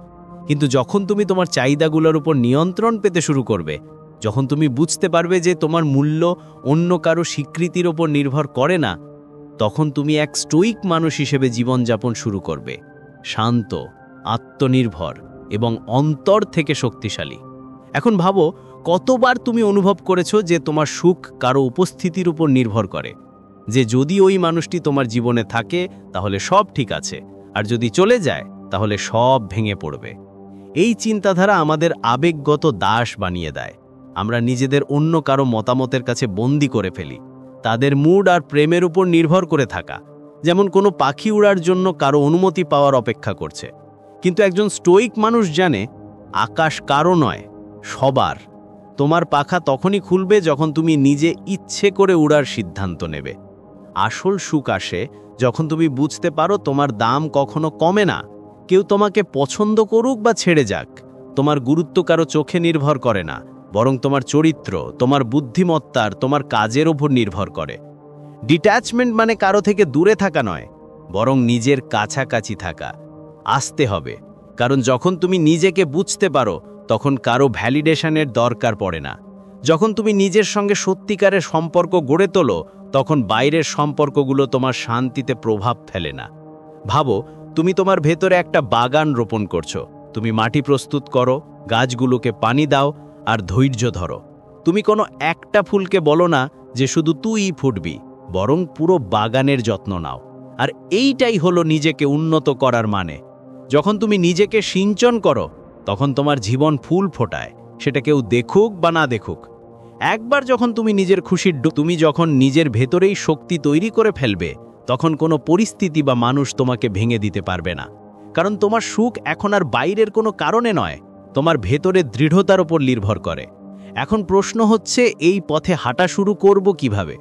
কিন্তু যখন তুমি তোমার চাহিদাগুলোর উপর নিয়ন্ত্রণ পেতে শুরু করবে, যখন তুমি বুঝতে পারবে যে তোমার মূল্য অন্য কারো স্বীকৃতির ওপর নির্ভর করে না, তখন তুমি এক স্টোইক মানুষ হিসেবে জীবনযাপন শুরু করবে, শান্ত, আত্মনির্ভর এবং অন্তর থেকে শক্তিশালী। এখন ভাবো, কতবার তুমি অনুভব করেছো যে তোমার সুখ কারো উপস্থিতির উপর নির্ভর করে, যে যদি ওই মানুষটি তোমার জীবনে থাকে তাহলে সব ঠিক আছে, আর যদি চলে যায় তাহলে সব ভেঙে পড়বে। এই চিন্তাধারা আমাদের আবেগগত দাস বানিয়ে দেয়। আমরা নিজেদের অন্য কারো মতামতের কাছে বন্দী করে ফেলি, তাদের মুড আর প্রেমের উপর নির্ভর করে থাকা, যেমন কোনো পাখি উড়ার জন্য কারো অনুমতি পাওয়ার অপেক্ষা করছে। কিন্তু একজন স্টোইক মানুষ জানে, আকাশ কারো নয়, সবার। তোমার পাখা তখনই খুলবে যখন তুমি নিজে ইচ্ছে করে উড়ার সিদ্ধান্ত নেবে। আসল সুখ আসে যখন তুমি বুঝতে পারো তোমার দাম কখনো কমে না, কেউ তোমাকে পছন্দ করুক বা ছেড়ে যাক, তোমার গুরুত্ব কারো চোখে নির্ভর করে না, বরং তোমার চরিত্র, তোমার বুদ্ধিমত্তার, তোমার কাজের ওপর নির্ভর করে। ডিট্যাচমেন্ট মানে কারো থেকে দূরে থাকা নয়, বরং নিজের কাছাকাছি থাকা। আসতে হবে, কারণ যখন তুমি নিজেকে বুঝতে পারো তখন কারো ভ্যালিডেশনের দরকার পড়ে না। যখন তুমি নিজের সঙ্গে সত্যিকারের সম্পর্ক গড়ে তোলো তখন বাইরের সম্পর্কগুলো তোমার শান্তিতে প্রভাব ফেলে না। ভাবো, তুমি তোমার ভেতরে একটা বাগান রোপণ করছো। তুমি মাটি প্রস্তুত করো, গাছগুলোকে পানি দাও আর ধৈর্য ধরো। তুমি কোনো একটা ফুলকে বলো না যে শুধু তুইই ফুটবি, বরং পুরো বাগানের যত্ন নাও। আর এইটাই হলো নিজেকে উন্নত করার মানে। যখন তুমি নিজেকে সিঞ্চন করো তখন তোমার জীবন ফুল ফোটায়, সেটা কেউ দেখুক বা না দেখুক। একবার যখন তুমি নিজের তুমি যখন নিজের ভেতরেই শক্তি তৈরি করে ফেলবে, তখন কোনো পরিস্থিতি বা মানুষ তোমাকে ভেঙে দিতে পারবে না। কারণ তোমার সুখ এখন আর বাইরের কোনো কারণে নয়, তোমার ভেতরের দৃঢ়তার উপর নির্ভর করে। এখন প্রশ্ন হচ্ছে, এই পথে হাঁটা শুরু করব কিভাবে?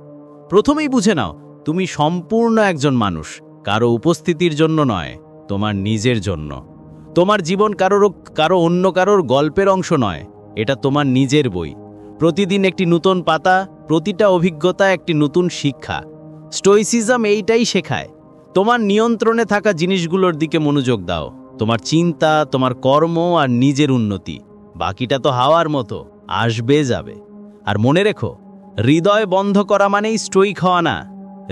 প্রথমেই বুঝে নাও, তুমি সম্পূর্ণ একজন মানুষ, কারো উপস্থিতির জন্য নয়, তোমার নিজের জন্য। তোমার জীবন কারো অন্য কারোর গল্পের অংশ নয়, এটা তোমার নিজের বই। প্রতিদিন একটি নতুন পাতা, প্রতিটা অভিজ্ঞতা একটি নতুন শিক্ষা। স্টোইসিজম এইটাই শেখায়, তোমার নিয়ন্ত্রণে থাকা জিনিসগুলোর দিকে মনোযোগ দাও, তোমার চিন্তা, তোমার কর্ম আর নিজের উন্নতি। বাকিটা তো হাওয়ার মতো, আসবে যাবে। আর মনে রেখো, হৃদয় বন্ধ করা মানেই স্টোইক হওয়া না।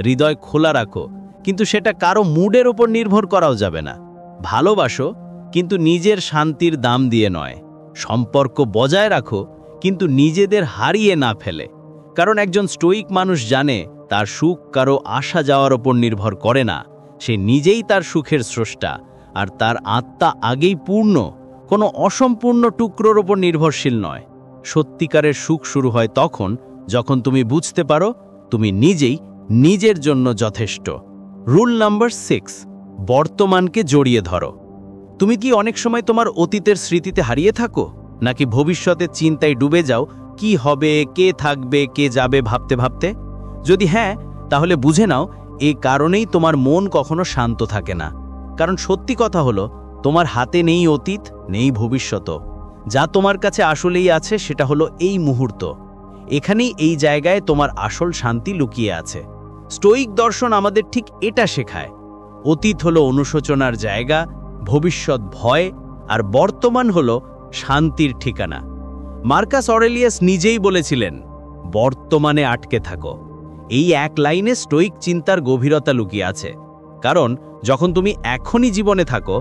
হৃদয় খোলা রাখো, কিন্তু সেটা কারো মুডের ওপর নির্ভর করাও যাবে না। ভালোবাসো, কিন্তু নিজের শান্তির দাম দিয়ে নয়। সম্পর্ক বজায় রাখো, কিন্তু নিজেদের হারিয়ে না ফেলে। কারণ একজন স্টোইক মানুষ জানে তার সুখ কারো আসা যাওয়ার ওপর নির্ভর করে না। সে নিজেই তার সুখের স্রষ্টা, আর তার আত্মা আগেই পূর্ণ, কোনো অসম্পূর্ণ টুকরোর ওপর নির্ভরশীল নয়। সত্যিকারের সুখ শুরু হয় তখন যখন তুমি বুঝতে পারো তুমি নিজেই নিজের জন্য যথেষ্ট। রুল নাম্বার 6, বর্তমানকে জড়িয়ে ধরো। তুমি কি অনেক সময় তোমার অতীতের স্মৃতিতে হারিয়ে থাকো, নাকি ভবিষ্যতের চিন্তায় ডুবে যাও, কি হবে, কে থাকবে, কে যাবে ভাবতে ভাবতে? যদি হ্যাঁ, তাহলে বুঝে নাও এই কারণেই তোমার মন কখনো শান্ত থাকে না। কারণ সত্যি কথা হলো, তোমার হাতে নেই অতীত, নেই ভবিষ্যৎ। যা তোমার কাছে আসলেই আছে সেটা হলো এই মুহূর্ত। এখানেই, এই জায়গায় তোমার আসল শান্তি লুকিয়ে আছে। স্টোইক দর্শন আমাদের ঠিক এটা শেখায়। অতীত হলো অনুশোচনার জায়গা, ভবিষ্যৎ ভয়, আর বর্তমান হলো শান্তির ঠিকানা। মার্কাস অরেলিয়াস নিজেই বলেছিলেন, বর্তমানে আটকে থাকো। এই এক লাইনে স্টোইক চিন্তার গভীরতা লুকিয়ে আছে। কারণ যখন তুমি এখনই জীবনে থাকো,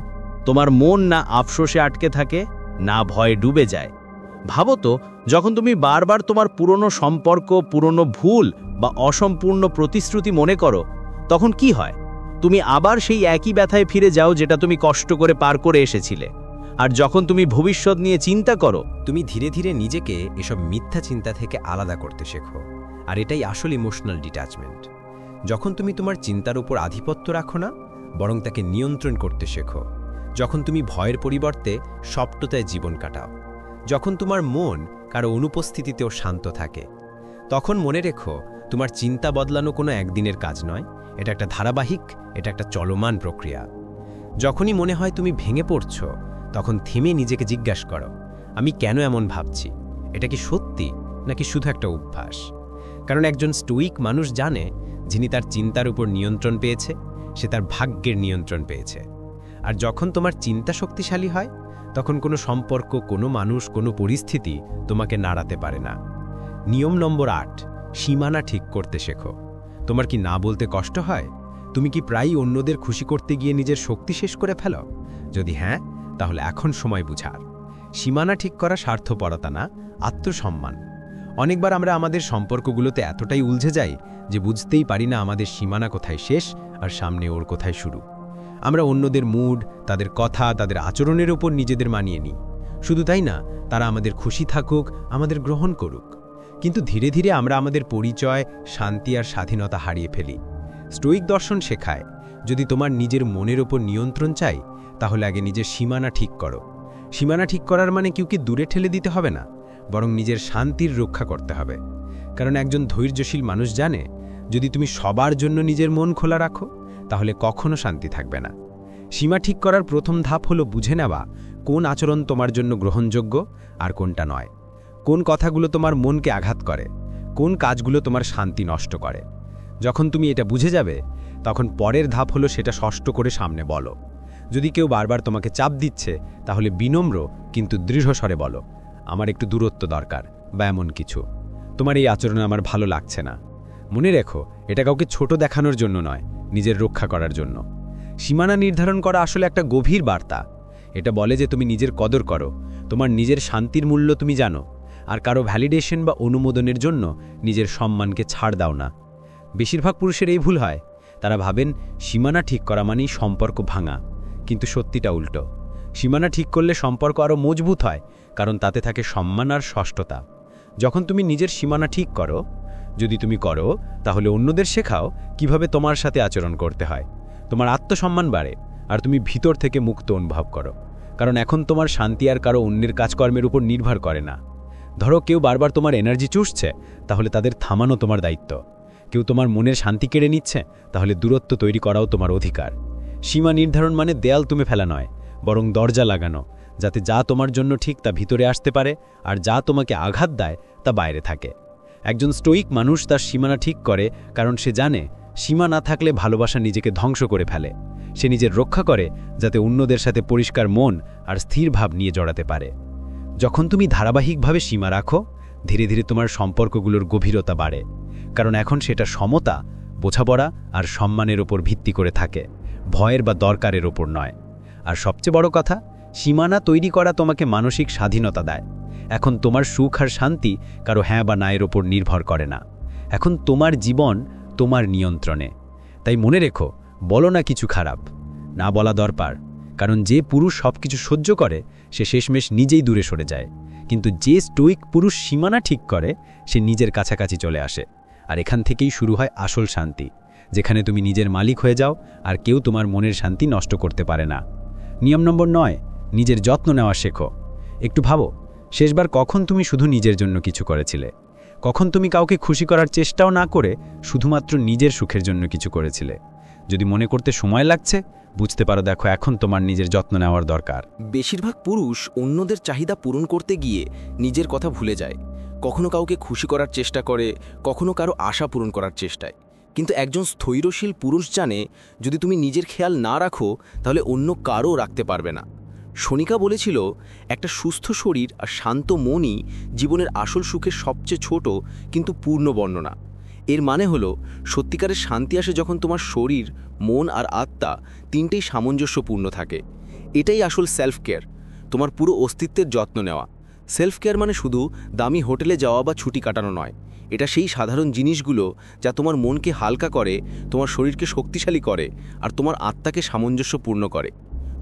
তোমার মন না আফসোসে আটকে থাকে, না ভয়ে ডুবে যায়। ভাবো তো, যখন তুমি বারবার তোমার পুরনো সম্পর্ক, পুরনো ভুল বা অসম্পূর্ণ প্রতিশ্রুতি মনে করো, তখন কি হয়? তুমি আবার সেই একই ব্যথায় ফিরে যাও যেটা তুমি কষ্ট করে পার করে এসেছিলে। আর যখন তুমি ভবিষ্যৎ নিয়ে চিন্তা করো, তুমি ধীরে ধীরে নিজেকে এসব মিথ্যা চিন্তা থেকে আলাদা করতে শেখো। আর এটাই আসল ইমোশনাল ডিট্যাচমেন্ট। যখন তুমি তোমার চিন্তার উপর আধিপত্য রাখো না, বরং তাকে নিয়ন্ত্রণ করতে শেখো। যখন তুমি ভয়ের পরিবর্তে সপ্টতায় জীবন কাটাও। যখন তোমার মন কারো অনুপস্থিতিতেও শান্ত থাকে। তখন মনে রেখো, তোমার চিন্তা বদলানো কোনো একদিনের কাজ নয়, এটা একটা ধারাবাহিক, এটা একটা চলমান প্রক্রিয়া। যখনই মনে হয় তুমি ভেঙে পড়ছো, তখন থেমে নিজেকে জিজ্ঞাসা করো, আমি কেন এমন ভাবছি? এটা কি সত্যি, নাকি শুধু একটা অভ্যাস? কারণ একজন স্টোইক মানুষ জানে, যিনি তার চিন্তার উপর নিয়ন্ত্রণ পেয়েছে, সে তার ভাগ্যের নিয়ন্ত্রণ পেয়েছে। আর যখন তোমার চিন্তা শক্তিশালী হয়, তখন কোনো সম্পর্ক, কোনো মানুষ, কোনো পরিস্থিতি তোমাকে নাড়াতে পারে না। নিয়ম নম্বর 8, সীমানা ঠিক করতে শেখো। তোমার কি না বলতে কষ্ট হয়? তুমি কি প্রায়ই অন্যদের খুশি করতে গিয়ে নিজের শক্তি শেষ করে ফেলো? যদি হ্যাঁ, তাহলে এখন সময় বুঝার। সীমানা ঠিক করা স্বার্থপরতা না, আত্মসম্মান। অনেকবার আমরা আমাদের সম্পর্কগুলোতে এতটাই উলঝে যাই যে বুঝতেই পারি না আমাদের সীমানা কোথায় শেষ আর সামনে ওর কোথায় শুরু। আমরা অন্যদের মুড, তাদের কথা, তাদের আচরণের ওপর নিজেদের মানিয়ে নিই। শুধু তাই না, তারা আমাদের খুশি থাকুক, আমাদের গ্রহণ করুক। কিন্তু ধীরে ধীরে আমরা আমাদের পরিচয়, শান্তি আর স্বাধীনতা হারিয়ে ফেলি। স্টোইক দর্শন শেখায়, যদি তোমার নিজের মনের ওপর নিয়ন্ত্রণ চাই, তাহলে আগে নিজের সীমানা ঠিক করো। সীমানা ঠিক করার মানে কাউকে দূরে ঠেলে দিতে হবে না, বরং নিজের শান্তির রক্ষা করতে হবে। কারণ একজন ধৈর্যশীল মানুষ জানে, যদি তুমি সবার জন্য নিজের মন খোলা রাখো, তাহলে কখনো শান্তি থাকবে না। সীমা ঠিক করার প্রথম ধাপ হলো বুঝে নেওয়া কোন আচরণ তোমার জন্য গ্রহণযোগ্য আর কোনটা নয়, কোন কথাগুলো তোমার মনকে আঘাত করে, কোন কাজগুলো তোমার শান্তি নষ্ট করে। যখন তুমি এটা বুঝে যাবে, তখন পরের ধাপ হলো সেটা স্পষ্ট করে সামনে বলো। যদি কেউ বারবার তোমাকে চাপ দিচ্ছে, তাহলে বিনম্র কিন্তু দৃঢ় স্বরে বলো, আমার একটু দূরত্ব দরকার বা এমন কিছু, তোমার এই আচরণে আমার ভালো লাগছে না। মনে রেখো, এটা কাউকে ছোট দেখানোর জন্য নয়, নিজের রক্ষা করার জন্য। সীমানা নির্ধারণ করা আসলে একটা গভীর বার্তা। এটা বলে যে তুমি নিজের কদর করো, তোমার নিজের শান্তির মূল্য তুমি জানো, আর কারো ভ্যালিডেশন বা অনুমোদনের জন্য নিজের সম্মানকে ছাড় দাও না। বেশিরভাগ পুরুষের এই ভুল হয়, তারা ভাবেন সীমানা ঠিক করা মানেই সম্পর্ক ভাঙা, কিন্তু সত্যিটা উল্টো। সীমানা ঠিক করলে সম্পর্ক আরও মজবুত হয়, কারণ তাতে থাকে সম্মান আর ষষ্ঠতা। যখন তুমি নিজের সীমানা ঠিক করো, যদি তুমি করো, তাহলে অন্যদের শেখাও কিভাবে তোমার সাথে আচরণ করতে হয়। তোমার আত্মসম্মান বাড়ে আর তুমি ভিতর থেকে মুক্ত অনুভব করো, কারণ এখন তোমার শান্তি আর কারো অন্যের কাজকর্মের উপর নির্ভর করে না। ধরো কেউ বারবার তোমার এনার্জি চুষছে, তাহলে তাদের থামানো তোমার দায়িত্ব। কেউ তোমার মনের শান্তি কেড়ে নিচ্ছে, তাহলে দূরত্ব তৈরি করাও তোমার অধিকার। সীমা নির্ধারণ মানে দেয়াল তুমি ফেলা নয়, বরং দরজা লাগানো, যাতে যা তোমার জন্য ঠিক তা ভিতরে আসতে পারে আর যা তোমাকে আঘাত দেয় তা বাইরে থাকে। একজন স্টোইক মানুষ তার সীমানা ঠিক করে, কারণ সে জানে সীমা না থাকলে ভালোবাসা নিজেকে ধ্বংস করে ফেলে। সে নিজের রক্ষা করে, যাতে অন্যদের সাথে পরিষ্কার মন আর স্থির ভাব নিয়ে জড়াতে পারে। যখন তুমি ধারাবাহিকভাবে সীমা রাখো, ধীরে ধীরে তোমার সম্পর্কগুলোর গভীরতা বাড়ে, কারণ এখন সেটা সমতা, বোঝাপড়া আর সম্মানের ওপর ভিত্তি করে থাকে, ভয়ের বা দরকারের ওপর নয়। আর সবচেয়ে বড় কথা, সীমানা তৈরি করা তোমাকে মানসিক স্বাধীনতা দেয়। এখন তোমার সুখ আর শান্তি কারো হ্যাঁ বা নায়ের ওপর নির্ভর করে না। এখন তোমার জীবন তোমার নিয়ন্ত্রণে। তাই মনে রেখো, বলো না কিছু খারাপ, না বলা দরকার, কারণ যে পুরুষ সবকিছু সহ্য করে সে শেষমেশ নিজেই দূরে সরে যায়, কিন্তু যে স্টোইক পুরুষ সীমানা ঠিক করে সে নিজের কাছাকাছি চলে আসে। আর এখান থেকেই শুরু হয় আসল শান্তি, যেখানে তুমি নিজের মালিক হয়ে যাও আর কেউ তোমার মনের শান্তি নষ্ট করতে পারে না। নিয়ম নম্বর 9, নিজের যত্ন নেওয়া শেখো। একটু ভাবো, শেষবার কখন তুমি শুধু নিজের জন্য কিছু করেছিলে? কখন তুমি কাউকে খুশি করার চেষ্টাও না করে শুধুমাত্র নিজের সুখের জন্য কিছু করেছিলে? যদি মনে করতে সময় লাগছে, বুঝতে পারো দেখো এখন তোমার নিজের যত্ন নেওয়ার দরকার। বেশিরভাগ পুরুষ অন্যদের চাহিদা পূরণ করতে গিয়ে নিজের কথা ভুলে যায়। কখনো কাউকে খুশি করার চেষ্টা করে, কখনো কারো আশা পূরণ করার চেষ্টায়। কিন্তু একজন স্থৈর্যশীল পুরুষ জানে, যদি তুমি নিজের খেয়াল না রাখো, তাহলে অন্য কারও রাখতে পারবে না। শনিকা বলেছিল, একটা সুস্থ শরীর আর শান্ত মনই জীবনের আসল সুখের সবচেয়ে ছোট কিন্তু পূর্ণ বর্ণনা। এর মানে হলো, সত্যিকারের শান্তি আসে যখন তোমার শরীর, মন আর আত্মা তিনটেই সামঞ্জস্যপূর্ণ থাকে। এটাই আসল সেলফ কেয়ার, তোমার পুরো অস্তিত্বের যত্ন নেওয়া। সেলফ কেয়ার মানে শুধু দামি হোটেলে যাওয়া বা ছুটি কাটানো নয়। এটা সেই সাধারণ জিনিসগুলো যা তোমার মনকে হালকা করে, তোমার শরীরকে শক্তিশালী করে আর তোমার আত্মাকে সামঞ্জস্যপূর্ণ করে।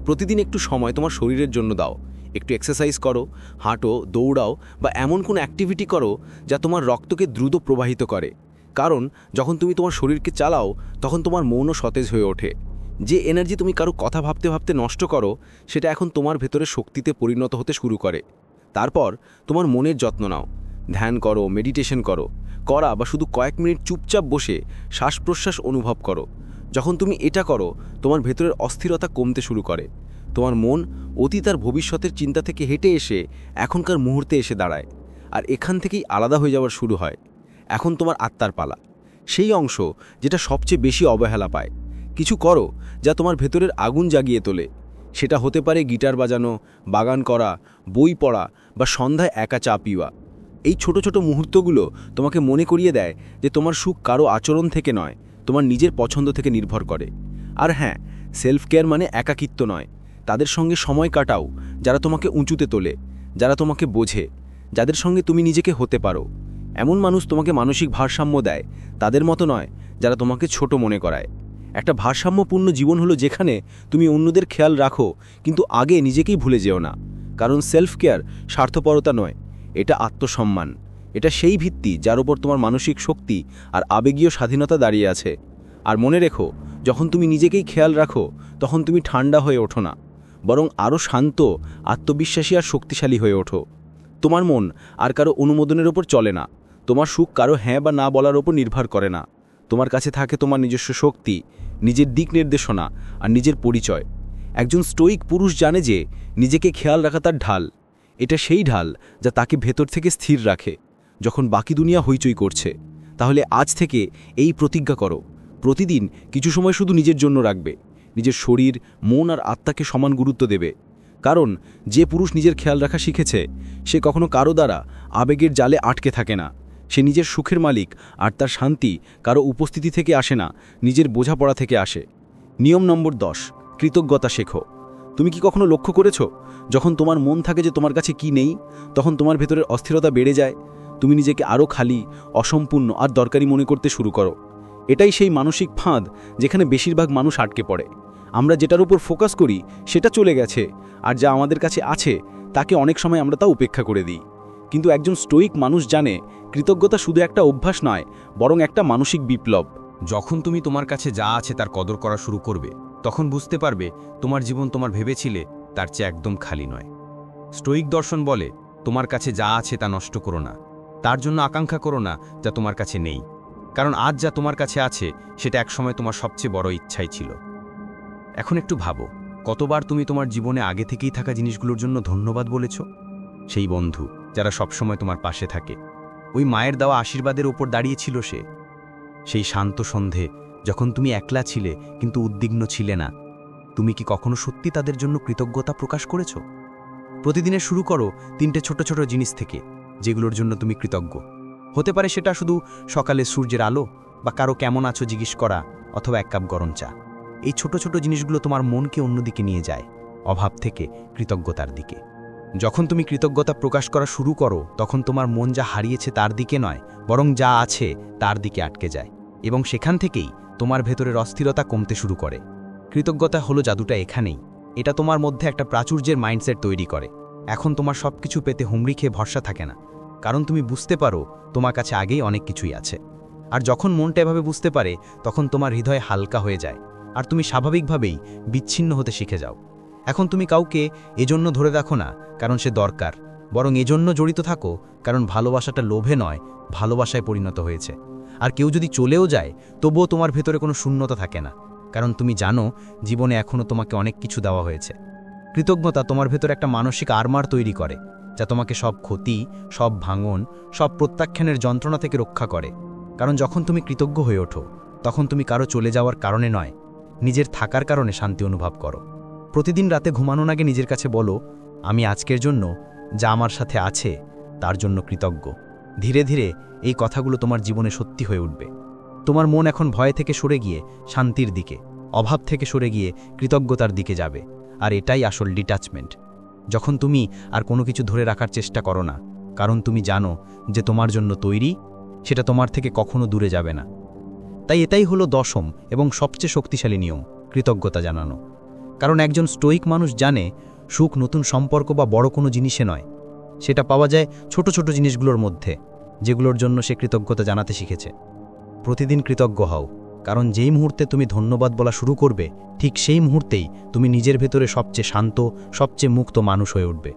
প্রতিদিন একটু সময় তোমার শরীরের জন্য দাও। একটু এক্সারসাইজ করো, হাঁটো, দৌড়াও বা এমন কোনো অ্যাক্টিভিটি করো যা তোমার রক্তকে দ্রুত প্রবাহিত করে। কারণ যখন তুমি তোমার শরীরকে চালাও, তখন তোমার মনও সতেজ হয়ে ওঠে। যে এনার্জি তুমি কারো কথা ভাবতে ভাবতে নষ্ট করো, সেটা এখন তোমার ভেতরে শক্তিতে পরিণত হতে শুরু করে। তারপর তোমার মনের যত্ন নাও। ধ্যান করো, মেডিটেশন করো, বা শুধু কয়েক মিনিট চুপচাপ বসে শ্বাস প্রশ্বাস অনুভব করো। যখন তুমি এটা করো, তোমার ভেতরের অস্থিরতা কমতে শুরু করে। তোমার মন অতীত আর ভবিষ্যতের চিন্তা থেকে হেঁটে এসে এখনকার মুহূর্তে এসে দাঁড়ায়, আর এখান থেকেই আলাদা হয়ে যাওয়ার শুরু হয়। এখন তোমার আত্মার পালা, সেই অংশ যেটা সবচেয়ে বেশি অবহেলা পায়। কিছু করো যা তোমার ভেতরের আগুন জাগিয়ে তোলে। সেটা হতে পারে গিটার বাজানো, বাগান করা, বই পড়া বা সন্ধ্যায় একা চা পিওয়া। এই ছোট ছোট মুহূর্তগুলো তোমাকে মনে করিয়ে দেয় যে তোমার সুখ কারো আচরণ থেকে নয়, তোমার নিজের পছন্দ থেকে নির্ভর করে। আর হ্যাঁ, সেলফ কেয়ার মানে একাকিত্ব নয়। তাদের সঙ্গে সময় কাটাও যারা তোমাকে উঁচুতে তোলে, যারা তোমাকে বোঝে, যাদের সঙ্গে তুমি নিজেকে হতে পারো। এমন মানুষ তোমাকে মানসিক ভারসাম্য দেয়, তাদের মতো নয় যারা তোমাকে ছোট মনে করায়। একটা ভারসাম্যপূর্ণ জীবন হলো যেখানে তুমি অন্যদের খেয়াল রাখো, কিন্তু আগে নিজেকেই ভুলে যেও না। কারণ সেলফ কেয়ার স্বার্থপরতা নয়, এটা আত্মসম্মান। এটা সেই ভিত্তি যার উপর তোমার মানসিক শক্তি আর আবেগীয় স্বাধীনতা দাঁড়িয়ে আছে। আর মনে রেখো, যখন তুমি নিজেকেই খেয়াল রাখো, তখন তুমি ঠান্ডা হয়ে ওঠো না, বরং আরও শান্ত, আত্মবিশ্বাসী আর শক্তিশালী হয়ে ওঠো। তোমার মন আর কারো অনুমোদনের ওপর চলে না। তোমার সুখ কারো হ্যাঁ বা না বলার ওপর নির্ভর করে না। তোমার কাছে থাকে তোমার নিজস্ব শক্তি, নিজের দিক নির্দেশনা আর নিজের পরিচয়। একজন স্টোইক পুরুষ জানে যে নিজেকে খেয়াল রাখা তার ঢাল। এটা সেই ঢাল যা তাকে ভেতর থেকে স্থির রাখে যখন বাকি দুনিয়া হইচই করছে। তাহলে আজ থেকে এই প্রতিজ্ঞা করো, প্রতিদিন কিছু সময় শুধু নিজের জন্য রাখবে, নিজের শরীর, মন আর আত্মাকে সমান গুরুত্ব দেবে। কারণ যে পুরুষ নিজের খেয়াল রাখা শিখেছে সে কখনো কারো দ্বারা আবেগের জালে আটকে থাকে না। সে নিজের সুখের মালিক, আর তার শান্তি কারো উপস্থিতি থেকে আসে না, নিজের বোঝাপড়া থেকে আসে। নিয়ম নম্বর 10, কৃতজ্ঞতা শেখো। তুমি কি কখনো লক্ষ্য করেছো যখন তোমার মন থাকে যে তোমার কাছে কি নেই, তখন তোমার ভেতরের অস্থিরতা বেড়ে যায়, তুমি নিজেকে আরও খালি, অসম্পূর্ণ আর দরকারি মনে করতে শুরু করো। এটাই সেই মানসিক ফাঁদ যেখানে বেশিরভাগ মানুষ আটকে পড়ে। আমরা যেটার উপর ফোকাস করি সেটা চলে গেছে, আর যা আমাদের কাছে আছে তাকে অনেক সময় আমরা তা উপেক্ষা করে দিই। কিন্তু একজন স্টোইক মানুষ জানে কৃতজ্ঞতা শুধু একটা অভ্যাস নয়, বরং একটা মানসিক বিপ্লব। যখন তুমি তোমার কাছে যা আছে তার কদর করা শুরু করবে, তখন বুঝতে পারবে তোমার জীবন তোমার ভেবেছিলে তার চেয়ে একদম খালি নয়। স্টোইক দর্শন বলে, তোমার কাছে যা আছে তা নষ্ট করো না, তার জন্য আকাঙ্ক্ষা করো না যা তোমার কাছে নেই। কারণ আজ যা তোমার কাছে আছে সেটা একসময় তোমার সবচেয়ে বড় ইচ্ছাই ছিল। এখন একটু ভাবো, কতবার তুমি তোমার জীবনে আগে থেকেই থাকা জিনিসগুলোর জন্য ধন্যবাদ বলেছ? সেই বন্ধু যারা সবসময় তোমার পাশে থাকে, ওই মায়ের দেওয়া আশীর্বাদের ওপর দাঁড়িয়েছিল সে, সেই শান্ত সন্ধে যখন তুমি একলা ছিলে কিন্তু উদ্বিগ্ন ছিলে না। তুমি কি কখনো সত্যি তাদের জন্য কৃতজ্ঞতা প্রকাশ করেছ? প্রতিদিনের শুরু করো 3টে ছোট ছোট জিনিস থেকে, যেগুলোর জন্য তুমি কৃতজ্ঞ। হতে পারে সেটা শুধু সকালে সূর্যের আলো, বা কারো কেমন আছো জিজ্ঞেস করা, অথবা 1 কাপ গরম চা। এই ছোট ছোট জিনিসগুলো তোমার মনকে অন্যদিকে নিয়ে যায়, অভাব থেকে কৃতজ্ঞতার দিকে। যখন তুমি কৃতজ্ঞতা প্রকাশ করা শুরু করো, তখন তোমার মন যা হারিয়েছে তার দিকে নয়, বরং যা আছে তার দিকে আটকে যায়, এবং সেখান থেকেই তোমার ভেতরের অস্থিরতা কমতে শুরু করে। কৃতজ্ঞতা হলো জাদুটা এখানেই। এটা তোমার মধ্যে একটা প্রাচুর্যের মাইন্ডসেট তৈরি করে। এখন তোমার সবকিছু পেতে হুমড়ি খেয়ে ভরসা থাকে না, কারণ তুমি বুঝতে পারো তোমার কাছে আগেই অনেক কিছুই আছে। আর যখন মনটা এভাবে বুঝতে পারে, তখন তোমার হৃদয় হালকা হয়ে যায়, আর তুমি স্বাভাবিকভাবেই বিচ্ছিন্ন হতে শিখে যাও। এখন তুমি কাউকে এজন্য ধরে রাখো না কারণ সে দরকার, বরং এজন্য জড়িত থাকো কারণ ভালোবাসাটা লোভে নয়, ভালোবাসায় পরিণত হয়েছে। আর কেউ যদি চলেও যায়, তবুও তোমার ভেতরে কোনো শূন্যতা থাকে না, কারণ তুমি জানো জীবনে এখনও তোমাকে অনেক কিছু দেওয়া হয়েছে। কৃতজ্ঞতা তোমার ভেতরে একটা মানসিক আর্মার তৈরি করে, যা তোমাকে সব ক্ষতি, সব ভাঙন, সব প্রত্যাখ্যানের যন্ত্রণা থেকে রক্ষা করে। কারণ যখন তুমি কৃতজ্ঞ হয়ে ওঠো, তখন তুমি কারো চলে যাওয়ার কারণে নয়, নিজের থাকার কারণে শান্তি অনুভব করো। প্রতিদিন রাতে ঘুমানোর আগে নিজের কাছে বলো, আমি আজকের জন্য যা আমার সাথে আছে তার জন্য কৃতজ্ঞ। ধীরে ধীরে এই কথাগুলো তোমার জীবনে সত্যি হয়ে উঠবে। তোমার মন এখন ভয় থেকে সরে গিয়ে শান্তির দিকে, অভাব থেকে সরে গিয়ে কৃতজ্ঞতার দিকে যাবে। আর এটাই আসল ডিট্যাচমেন্ট, যখন তুমি আর কোনো কিছু ধরে রাখার চেষ্টা করো না, কারণ তুমি জানো যে তোমার জন্য তৈরি, সেটা তোমার থেকে কখনো দূরে যাবে না। তাই এটাই হলো 10ম এবং সবচেয়ে শক্তিশালী নিয়ম, কৃতজ্ঞতা জানানো। কারণ একজন স্টোইক মানুষ জানে সুখ নতুন সম্পর্ক বা বড় কোনো জিনিসে নয়, সেটা পাওয়া যায় ছোট ছোট জিনিসগুলোর মধ্যে, যেগুলোর জন্য সে কৃতজ্ঞতা জানাতে শিখেছে। প্রতিদিন কৃতজ্ঞ হও, কারণ যেই মুহূর্তে তুমি ধন্যবাদ বলা শুরু করবে, ঠিক সেই মুহূর্তেই তুমি নিজের ভেতরে সবচেয়ে শান্ত, সবচেয়ে মুক্ত মানুষ হয়ে উঠবে।